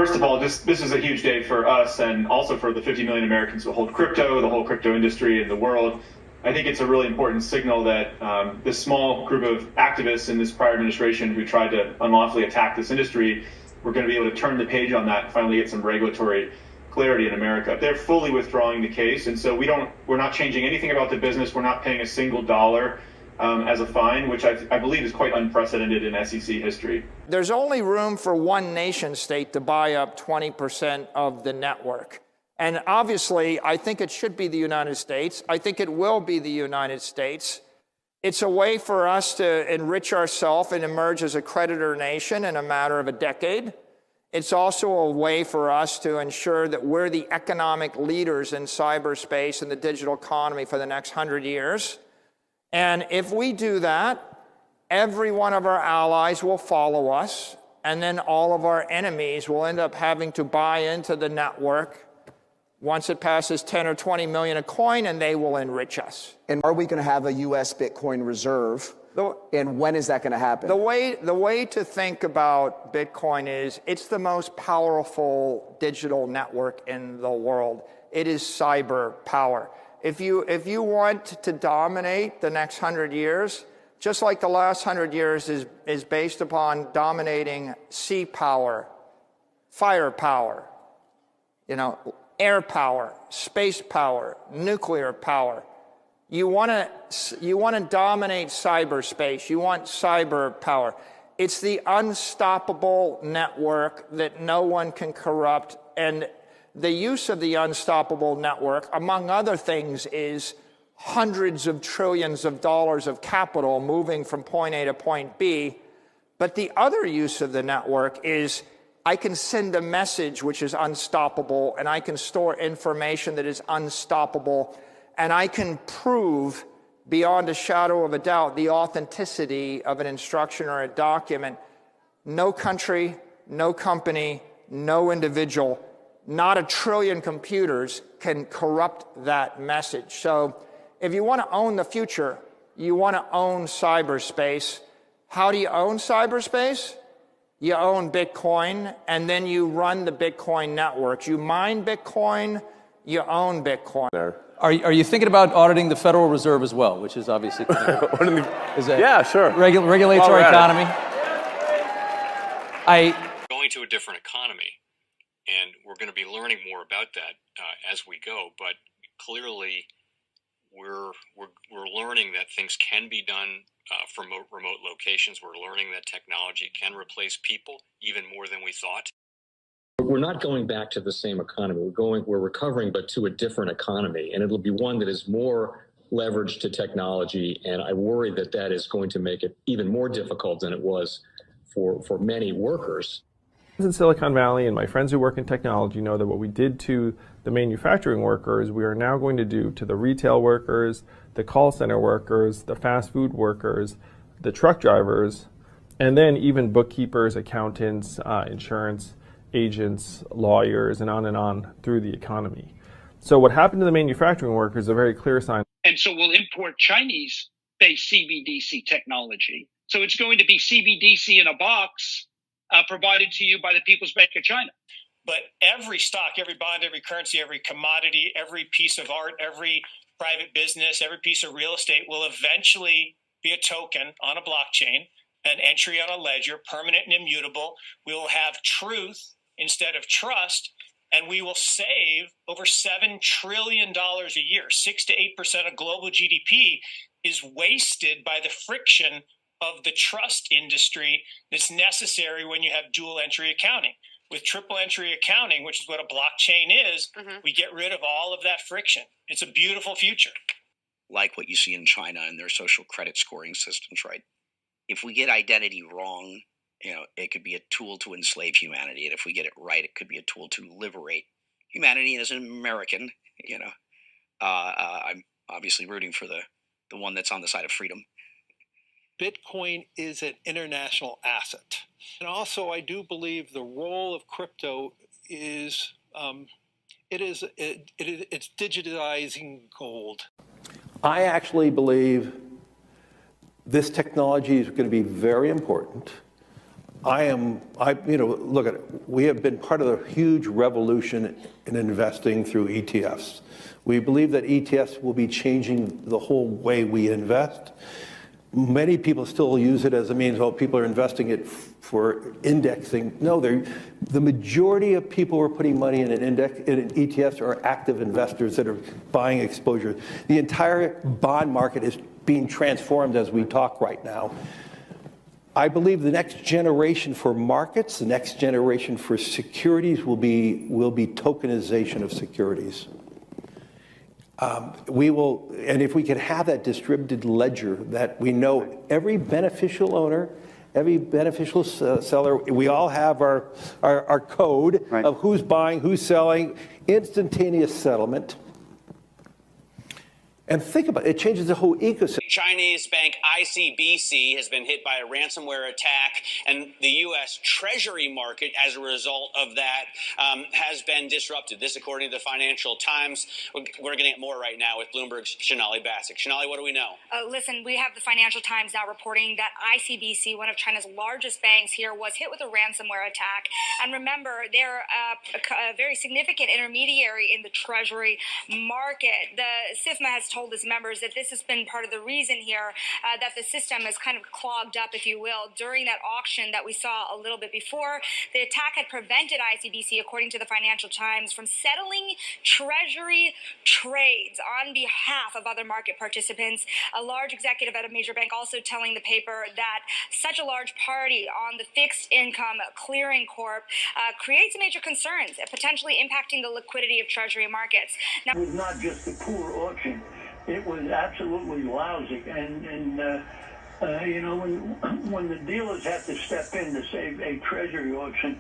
First of all, this is a huge day for us and also for the 50 million Americans who hold crypto, the whole crypto industry in the world. I think it's a really important signal that this small group of activists in this prior administration who tried to unlawfully attack this industry, we're going to be able to turn the page on that and finally get some regulatory clarity in America. They're fully withdrawing the case, and so we're not changing anything about the business. We're not paying a single dollar as a fine, which I believe is quite unprecedented in SEC history. There's only room for one nation state to buy up 20% of the network. And obviously, I think it should be the United States. I think it will be the United States. It's a way for us to enrich ourselves and emerge as a creditor nation in a matter of a decade. It's also a way for us to ensure that we're the economic leaders in cyberspace and the digital economy for the next 100 years. And if we do that, every one of our allies will follow us, and then all of our enemies will end up having to buy into the network once it passes 10 or 20 million a coin, and they will enrich us. And are we going to have a U.S. Bitcoin reserve? And when is that going to happen? The way to think about Bitcoin is it's the most powerful digital network in the world. It is cyber power. If you want to dominate the next 100 years, just like the last 100 years is based upon dominating sea power, fire power, air power, space power, nuclear power. You want to dominate cyberspace. You want cyber power. It's the unstoppable network that no one can corrupt, and the use of the unstoppable network, among other things, is hundreds of trillions of dollars of capital moving from point A to point B. But the other use of the network is I can send a message which is unstoppable, and I can store information that is unstoppable, and I can prove beyond a shadow of a doubt the authenticity of an instruction or a document. No country, no company, no individual, not a trillion computers can corrupt that message. So if you want to own the future, you want to own cyberspace. How do you own cyberspace? You own Bitcoin, and then you run the Bitcoin networks. You mine Bitcoin, you own Bitcoin. Are you thinking about auditing the Federal Reserve as well, which is obviously yeah, sure. Regulates our economy? Going to a different economy, and we're going to be learning more about that as we go. But clearly, we're learning that things can be done from remote locations. We're learning that technology can replace people even more than we thought. We're not going back to the same economy. We're recovering, but to a different economy, and it'll be one that is more leveraged to technology. And I worry that that is going to make it even more difficult than it was for many workers. In Silicon Valley, and my friends who work in technology know that what we did to the manufacturing workers, we are now going to do to the retail workers, the call center workers, the fast food workers, the truck drivers, and then even bookkeepers, accountants, insurance agents, lawyers, and on through the economy. So what happened to the manufacturing workers is a very clear sign. And so we'll import Chinese-based CBDC technology. So it's going to be CBDC in a box provided to you by the People's Bank of China. But every stock, every bond, every currency, every commodity, every piece of art, every private business, every piece of real estate will eventually be a token on a blockchain, an entry on a ledger, permanent and immutable. We will have truth instead of trust, and we will save over $7 trillion a year. 6 to 8% of global GDP is wasted by the friction of the trust industry that's necessary when you have dual entry accounting. With triple entry accounting, which is what a blockchain is, we get rid of all of that friction. It's a beautiful future. Like what you see in China and their social credit scoring systems, right? If we get identity wrong, it could be a tool to enslave humanity. And if we get it right, it could be a tool to liberate humanity. And as an American, I'm obviously rooting for the one that's on the side of freedom. Bitcoin is an international asset. And also, I do believe the role of crypto is, it's digitizing gold. I actually believe this technology is going to be very important. look at it. We have been part of a huge revolution in investing through ETFs. We believe that ETFs will be changing the whole way we invest. Many people still use it as a means, well, people are investing it for indexing. No, the majority of people who are putting money in in ETFs are active investors that are buying exposure. The entire bond market is being transformed as we talk right now. I believe the next generation for markets, the next generation for securities will be tokenization of securities. And if we could have that distributed ledger that we know every beneficial owner, every beneficial seller, we all have our code of who's buying, who's selling, instantaneous settlement. And think about it, it changes the whole ecosystem. Chinese bank ICBC has been hit by a ransomware attack, and the U.S. Treasury market, as a result of that, has been disrupted. This, according to the Financial Times. We're getting more right now with Bloomberg's Shonali Bassick. Shonali, what do we know? Listen, we have the Financial Times now reporting that ICBC, one of China's largest banks here, was hit with a ransomware attack. And remember, they're a very significant intermediary in the Treasury market. The SIFMA has told its members that this has been part of the reason here that the system is kind of clogged up, if you will, during that auction that we saw a little bit before. The attack had prevented ICBC, according to the Financial Times, from settling Treasury trades on behalf of other market participants. A large executive at a major bank also telling the paper that such a large party on the fixed income clearing corp creates major concerns, potentially impacting the liquidity of Treasury markets. Now, it was not just a poor auction. It was absolutely lousy, and you know, when the dealers have to step in to save a Treasury auction,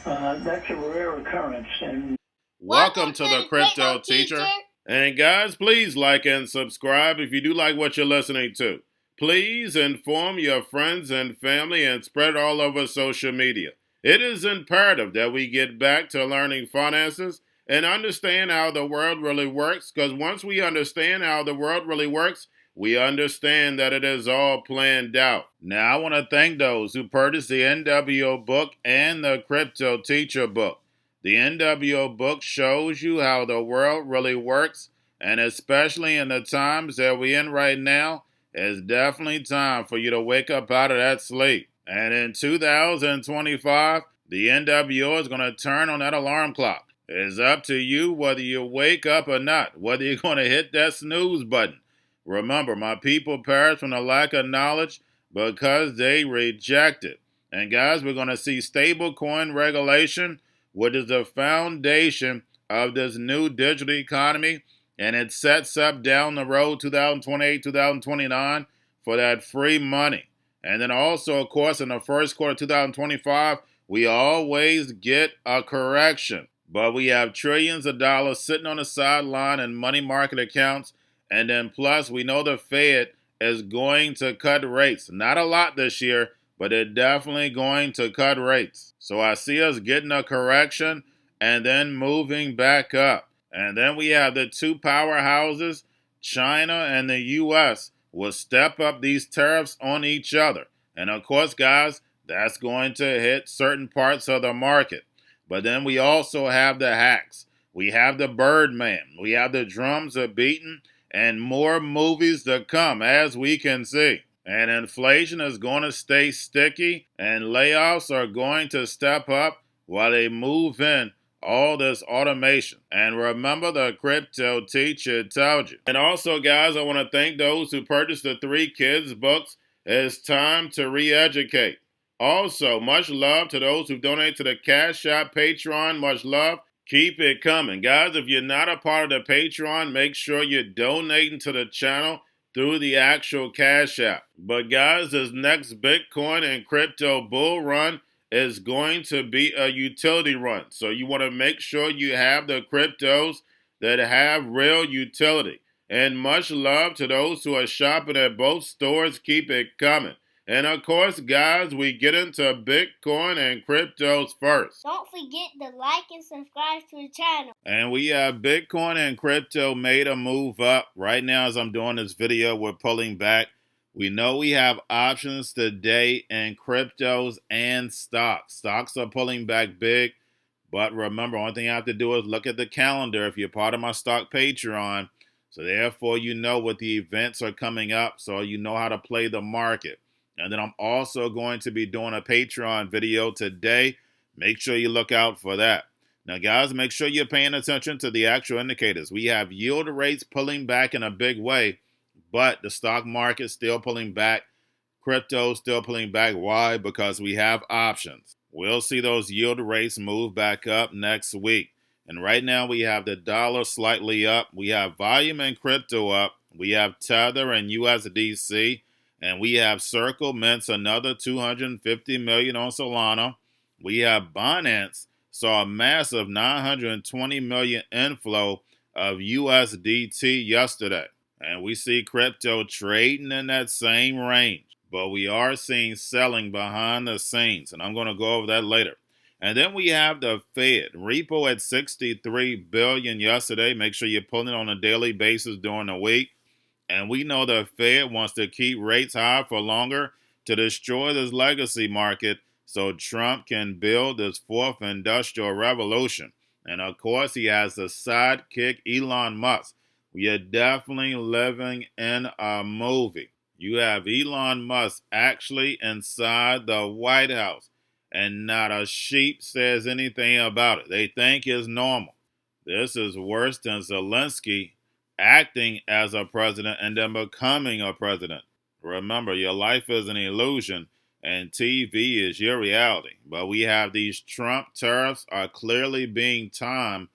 that's a rare occurrence. And welcome to the Crypto Teacher. And guys, please like and subscribe if you do like what you're listening to. Please inform your friends and family and spread it all over social media. It is imperative that we get back to learning finances and understand how the world really works, because once we understand how the world really works, we understand that it is all planned out. Now, I want to thank those who purchased the NWO book and the Crypto Teacher book. The NWO book shows you how the world really works, and especially in the times that we're in right now, it's definitely time for you to wake up out of that sleep. And in 2025, the NWO is going to turn on that alarm clock. It's up to you whether you wake up or not, whether you're going to hit that snooze button. Remember, my people perish from the lack of knowledge because they reject it. And guys, we're going to see stablecoin regulation, which is the foundation of this new digital economy. And it sets up down the road 2028, 2029 for that free money. And then also, of course, in the first quarter of 2025, we always get a correction. But we have trillions of dollars sitting on the sideline in money market accounts. And then plus, we know the Fed is going to cut rates. Not a lot this year, but they're definitely going to cut rates. So I see us getting a correction and then moving back up. And then we have the two powerhouses, China and the U.S., will step up these tariffs on each other. And of course, guys, that's going to hit certain parts of the market. But then we also have the hacks. We have the Birdman. We have the drums are beaten and more movies to come, as we can see. And inflation is going to stay sticky and layoffs are going to step up while they move in all this automation. And remember, the Crypto Teacher told you. And also, guys, I want to thank those who purchased the 3 kids books. It's time to re-educate. Also, much love to those who donate to the Cash App, Patreon. Much love. Keep it coming. Guys, if you're not a part of the Patreon, make sure you're donating to the channel through the actual Cash App. But guys, this next Bitcoin and crypto bull run is going to be a utility run. So you want to make sure you have the cryptos that have real utility. And much love to those who are shopping at both stores. Keep it coming. And of course, guys, we get into Bitcoin and cryptos first. Don't forget to like and subscribe to the channel. And we have Bitcoin and crypto made a move up. Right now, as I'm doing this video, we're pulling back. We know we have options today in cryptos and stocks. Stocks are pulling back big, but remember, only thing you have to do is look at the calendar if you're part of my stock Patreon. So therefore, you know what the events are coming up, so you know how to play the market. And then I'm also going to be doing a Patreon video today. Make sure you look out for that. Now, guys, make sure you're paying attention to the actual indicators. We have yield rates pulling back in a big way, but the stock market still pulling back. Crypto still pulling back. Why? Because we have options. We'll see those yield rates move back up next week. And right now we have the dollar slightly up. We have volume in crypto up. We have Tether and USDC. And we have Circle mints another 250 million on Solana. We have Binance saw a massive 920 million inflow of USDT yesterday. And we see crypto trading in that same range. But we are seeing selling behind the scenes. And I'm going to go over that later. And then we have the Fed. Repo at 63 billion yesterday. Make sure you're pulling it on a daily basis during the week. And we know the Fed wants to keep rates high for longer to destroy this legacy market so Trump can build this fourth industrial revolution. And of course, he has the sidekick Elon Musk. We are definitely living in a movie. You have Elon Musk actually inside the White House, and not a sheep says anything about it. They think it's normal. This is worse than Zelensky acting as a president and then becoming a president. Remember, your life is an illusion, and TV is your reality. But we have these Trump tariffs are clearly being timed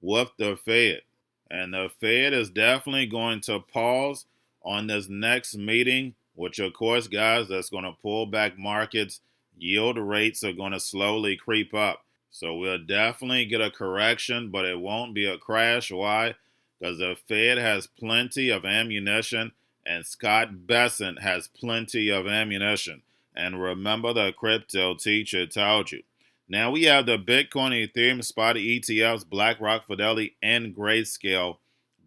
with the Fed. And the Fed is definitely going to pause on this next meeting, which of course, guys, that's going to pull back markets. Yield rates are going to slowly creep up. So we'll definitely get a correction, but it won't be a crash. Why? Because the Fed has plenty of ammunition, and Scott Bessent has plenty of ammunition. And remember, the crypto teacher told you. Now we have the Bitcoin, Ethereum, spot ETFs, BlackRock, Fidelity, and Grayscale.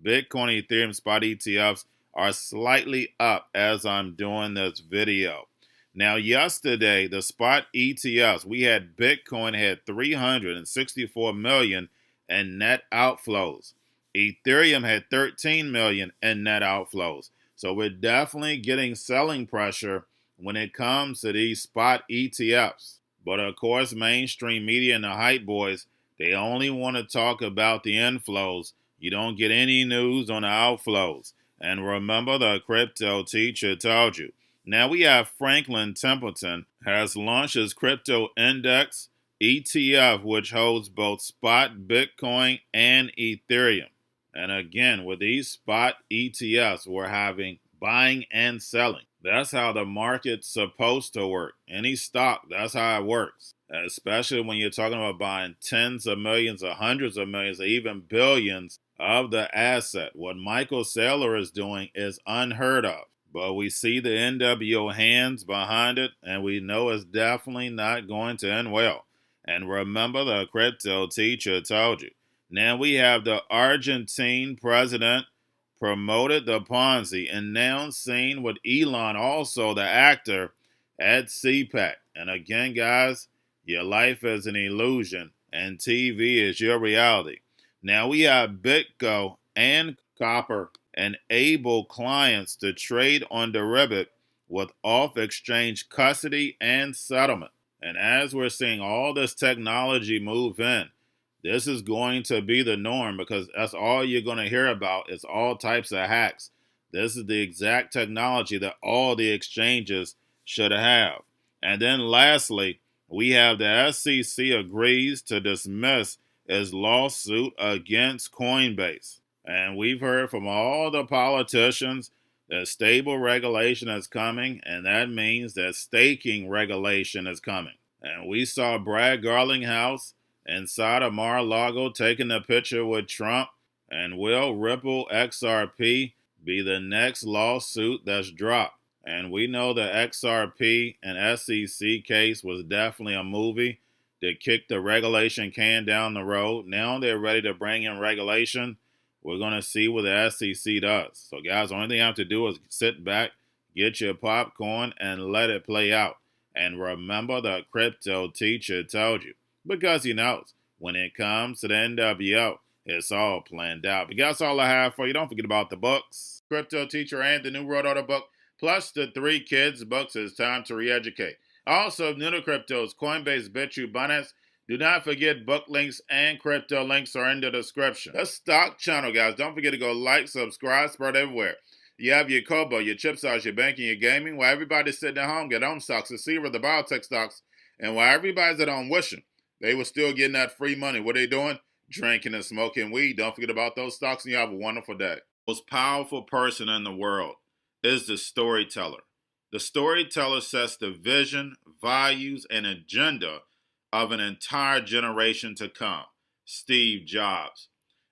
Bitcoin, Ethereum, spot ETFs are slightly up as I'm doing this video. Now, yesterday, the spot ETFs, we had Bitcoin had 364 million in net outflows. Ethereum had 13 million in net outflows. So we're definitely getting selling pressure when it comes to these spot ETFs. But of course, mainstream media and the hype boys, they only want to talk about the inflows. You don't get any news on the outflows. And remember, the crypto teacher told you. Now we have Franklin Templeton has launched his crypto index ETF, which holds both spot Bitcoin and Ethereum. And again, with these spot ETFs, we're having buying and selling. That's how the market's supposed to work. Any stock, that's how it works. Especially when you're talking about buying tens of millions or hundreds of millions or even billions of the asset. What Michael Saylor is doing is unheard of. But we see the NWO hands behind it, and we know it's definitely not going to end well. And remember, the crypto teacher told you. Now we have the Argentine president promoted the Ponzi, and now seen with Elon, also the actor, at CPAC. And again, guys, your life is an illusion, and TV is your reality. Now we have BitGo and Copper enable clients to trade on derivative with off-exchange custody and settlement. And as we're seeing all this technology move in, this is going to be the norm, because that's all you're going to hear about is all types of hacks. This is the exact technology that all the exchanges should have. And then lastly, we have the SEC agrees to dismiss its lawsuit against Coinbase. And we've heard from all the politicians that stable regulation is coming, and that means that staking regulation is coming. And we saw Brad Garlinghouse inside of Mar-a-Lago taking a picture with Trump. And will Ripple XRP be the next lawsuit that's dropped? And we know the XRP and SEC case was definitely a movie that kicked the regulation can down the road. Now they're ready to bring in regulation. We're going to see what the SEC does. So, guys, the only thing I have to do is sit back, Get your popcorn and let it play out. And remember the crypto teacher told you, because he knows when it comes to the NWO, it's all planned out. But that's all I have for you. Don't forget about the books, Crypto Teacher and the New World Order book, plus the 3 kids books. It's time to re-educate. Also, new to cryptos, Coinbase, Bitrue, Binance. Do not forget book links and crypto links are in the description. The stock channel, guys. Don't forget to go like, subscribe, spread everywhere. You have your Kobo, your chip stocks, your banking, your gaming. While everybody's sitting at home, get home stocks, the Seaver, the biotech stocks. And while everybody's at home wishing they were still getting that free money, what are they doing? Drinking and smoking weed. Don't forget about those stocks, and you have a wonderful day. The most powerful person in the world is the storyteller. The storyteller sets the vision, values, and agenda of an entire generation to come. Steve Jobs.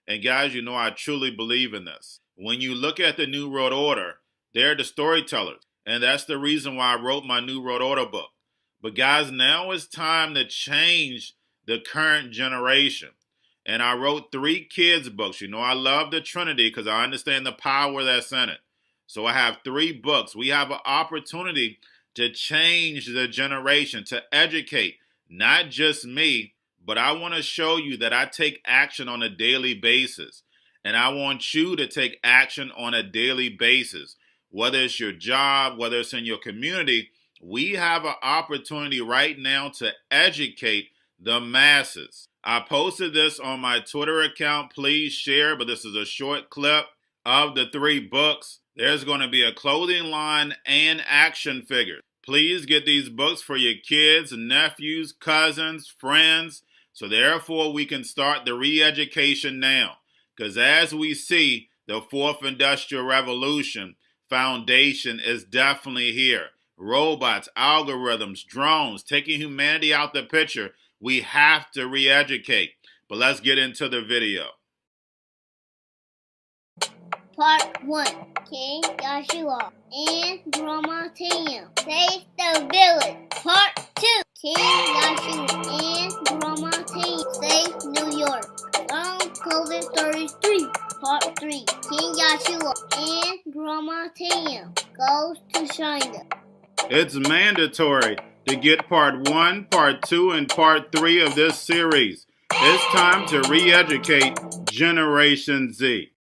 And guys, you know I truly believe in this. When you look at the New World Order, they're the storytellers. And that's the reason why I wrote my New World Order book. But guys, now it's time to change the current generation. And I wrote 3 kids books. You know I love the Trinity because I understand the power that's in it. So I have 3 books. We have an opportunity to change the generation, to educate, not just me, but I want to show you that I take action on a daily basis. And I want you to take action on a daily basis. Whether it's your job, whether it's in your community, we have an opportunity right now to educate the masses. I posted this on my Twitter account. Please share, but this is a short clip of the 3 books. There's going to be a clothing line and action figures. Please get these books for your kids, nephews, cousins, friends, so therefore we can start the re-education now. Because as we see, the 4th Industrial Revolution foundation is definitely here. Robots, algorithms, drones, taking humanity out the picture. We have to re-educate. But let's get into the video. Part 1. King Joshua and Grandma Tam save the village. Part 2. King Joshua and Grandma Tam save New York from COVID stories 3. Part 3. King Joshua and Grandma Tam goes to China. It's mandatory to get part 1, part 2, and part 3 of this series. It's time to re-educate Generation Z.